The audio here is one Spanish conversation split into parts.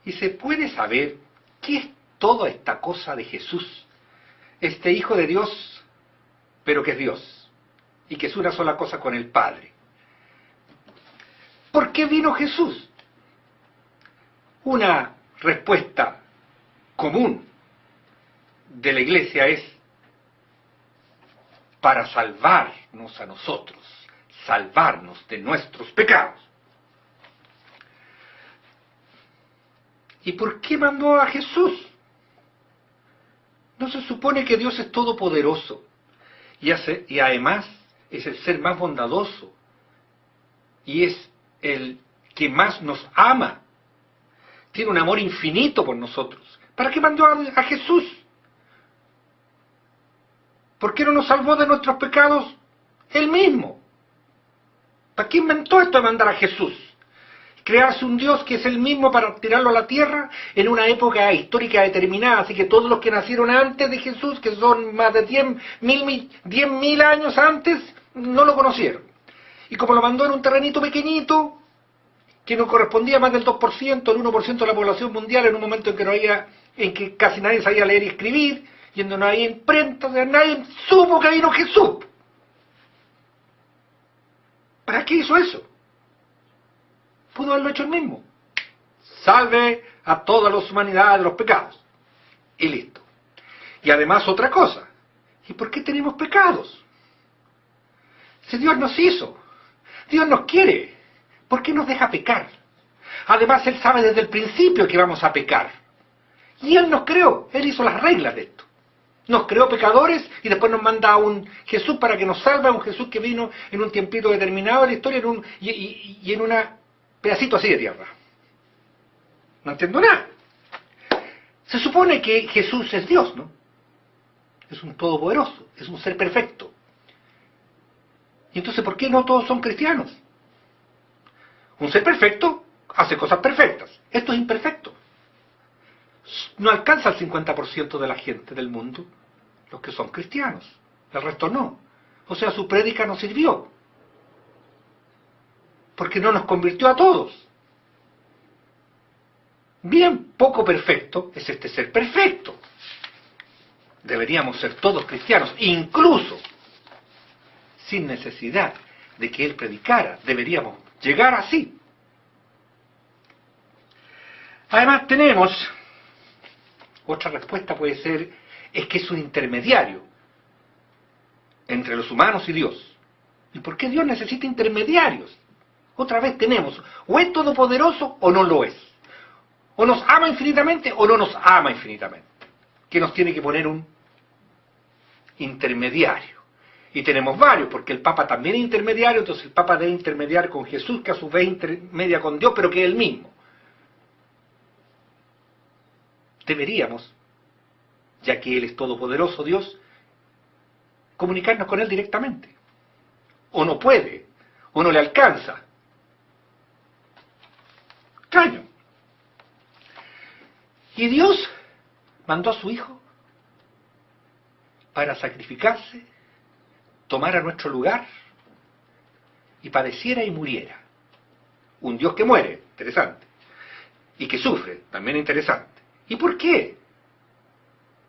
Y se puede saber qué es toda esta cosa de Jesús, este Hijo de Dios, pero que es Dios, y que es una sola cosa con el Padre. ¿Por qué vino Jesús? Una respuesta común de la Iglesia es para salvarnos a nosotros, salvarnos de nuestros pecados. ¿Y por qué mandó a Jesús? ¿No se supone que Dios es todopoderoso y además es el ser más bondadoso y es el que más nos ama? Tiene un amor infinito por nosotros. ¿Para qué mandó a Jesús? ¿Por qué no nos salvó de nuestros pecados Él mismo? ¿Para qué inventó esto de mandar a Jesús? Crearse un Dios que es el mismo para tirarlo a la tierra en una época histórica determinada. Así que todos los que nacieron antes de Jesús, que son más de 10.000 años antes, no lo conocieron. Y como lo mandó en un terrenito pequeñito, que no correspondía a más del 2%, el 1% de la población mundial, en un momento en que casi nadie sabía leer y escribir, y en donde no había imprenta, o sea, nadie supo que vino Jesús. ¿Para qué hizo eso? Pudo haberlo hecho él mismo. Salve a todas las humanidades de los pecados. Y listo. Y además otra cosa. ¿Y por qué tenemos pecados? Si Dios nos hizo, Dios nos quiere, ¿por qué nos deja pecar? Además Él sabe desde el principio que vamos a pecar. Y Él nos creó, Él hizo las reglas de esto. Nos creó pecadores y después nos manda a un Jesús para que nos salve, a un Jesús que vino en un tiempito determinado de la historia y en una pedacito así de tierra. No entiendo nada. Se supone que Jesús es Dios, ¿no? Es un todopoderoso, es un ser perfecto. Y entonces, ¿por qué no todos son cristianos? Un ser perfecto hace cosas perfectas. Esto es imperfecto. No alcanza el 50% de la gente del mundo, los que son cristianos. El resto no. O sea, su prédica no sirvió. Porque no nos convirtió a todos. Bien poco perfecto es este ser perfecto. Deberíamos ser todos cristianos, incluso sin necesidad de que Él predicara. Deberíamos llegar así. Además tenemos, otra respuesta puede ser, es que es un intermediario entre los humanos y Dios. ¿Y por qué Dios necesita intermediarios? Otra vez tenemos, o es todopoderoso o no lo es. O nos ama infinitamente o no nos ama infinitamente. Que nos tiene que poner un intermediario. Y tenemos varios, porque el Papa también es intermediario, entonces el Papa debe intermediar con Jesús, que a su vez intermedia con Dios, pero que es el mismo. Deberíamos, ya que Él es todopoderoso Dios, comunicarnos con Él directamente. O no puede, o no le alcanza. Extraño. Y Dios mandó a su Hijo para sacrificarse, tomara nuestro lugar y padeciera y muriera. Un Dios que muere, interesante. Y que sufre, también interesante. ¿Y por qué?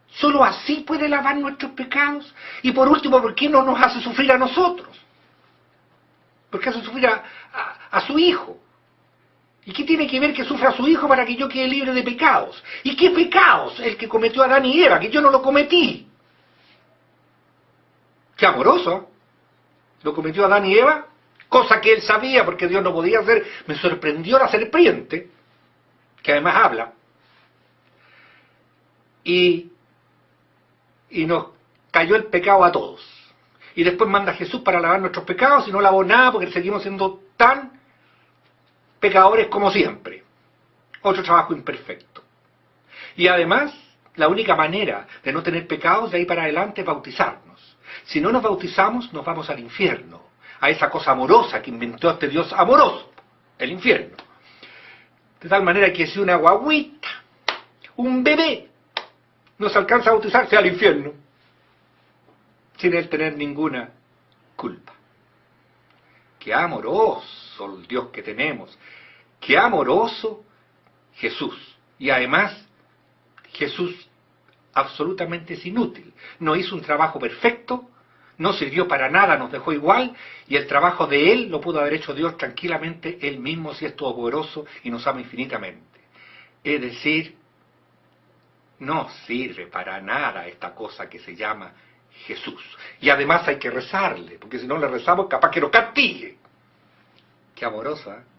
Solo así puede lavar nuestros pecados. Y por último, ¿por qué no nos hace sufrir a nosotros? ¿Por qué hace sufrir a su Hijo? ¿Y qué tiene que ver que sufra a su Hijo para que yo quede libre de pecados? ¿Y qué pecados? El que cometió Adán y Eva, que yo no lo cometí. ¡Qué amoroso! Lo cometió Adán y Eva, cosa que él sabía porque Dios no podía hacer. Me sorprendió la serpiente, que además habla, y nos cayó el pecado a todos. Y después manda a Jesús para lavar nuestros pecados y no lavó nada porque seguimos siendo tan pecadores como siempre. Otro trabajo imperfecto. Y además, la única manera de no tener pecados de ahí para adelante es bautizarnos. Si no nos bautizamos, nos vamos al infierno, a esa cosa amorosa que inventó este Dios amoroso, el infierno. De tal manera que si una guagüita, un bebé, no se alcanza a bautizarse al infierno, sin él tener ninguna culpa. ¡Qué amoroso el Dios que tenemos! ¡Qué amoroso Jesús! Y además, Jesús absolutamente es inútil. No hizo un trabajo perfecto, no sirvió para nada, nos dejó igual, y el trabajo de Él lo pudo haber hecho Dios tranquilamente, Él mismo, si es todopoderoso y nos ama infinitamente. Es decir, no sirve para nada esta cosa que se llama Jesús. Y además hay que rezarle, porque si no le rezamos capaz que nos castigue. Qué amorosa, ¿eh?